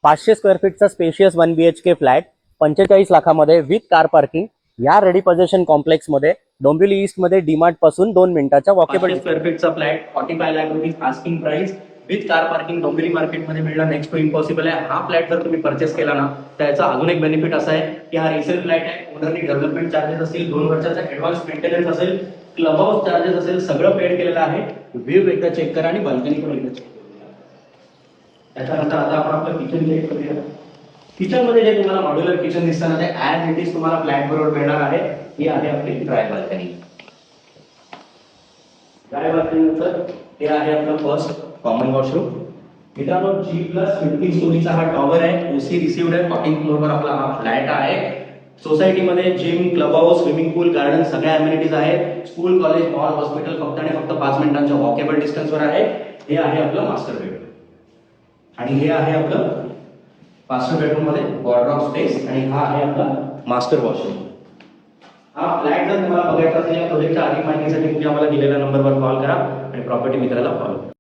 500 square फीटचा spacious 1 BHK flat 45 लाखामध्ये with car parking या रेडी पोझिशन कॉम्प्लेक्स मध्ये डोंबिवली ईस्ट मध्ये डीमार्ट पासून 2 मिनिटाच्या वॉकेबल स्क्वेअर फीटचा flat 45 lakh rupees asking price with car parking Dombivli मार्केटमध्ये मिळणं नेक्स्ट टू इम्पॉसिबल आहे. हा फ्लॅट जर तुम्ही परचेस केला ना त्याचा अजून एक बेनिफिट असा आहे की हा रिसेल फ्लॅट आहे. ओनरनी डेव्हलपमेंट चार्जेस असतील, 2 वर्षाचा ऍडव्हान्स मेंटेनन्स असेल, क्लब हाऊस चार्जेस असेल, सगळं पेड केलेलं आहे. व्ह्यू एकदा चेक करा आणि बाल्कनी पण एकदा चेक करा. त्याच्यानंतर आता आपण आपलं किचन चेक करूया. किचन मध्ये जे तुम्हाला मॉड्युलर किचन दिसतं ना ते ऍज इट इज तुम्हाला फ्लॅट बरोबर मिळणार आहे. ही आहे आपली ड्राय बाल्कनी. ड्राय बाल्कनी नंतर हे आहे आपलं फर्स्ट कॉमन वॉशरूम. मित्रांनो G+15 स्टोरीचा हा टॉवर आहे. ओसी रिसिव्ड आहे. 14th फ्लोअरवर आपला हा फ्लॅट आहे. सोसायटीमध्ये जिम, क्लब हाऊस, स्विमिंग पूल, गार्डन सगळ्या अम्युनिटीज आहेत. स्कूल, कॉलेज, मॉल, हॉस्पिटल फक्त आणि फक्त 5 मिनिटांच्या वॉकेबल डिस्टन्सवर आहे. हे आहे आपलं मास्टर बेडरूम आणि हे आहे आपलं मास्टर बेडरूम मध्ये वॉर्डरोब स्पेस आणि हा आहे आपला मास्टर वॉशरूम. हा फ्लॅट जर तुम्हाला बघायचा असेल या प्रोजेक्टच्या अधिक माहितीसाठी तुम्ही आम्हाला दिलेल्या नंबरवर कॉल करा आणि प्रॉपर्टी मित्राला फॉलो करा.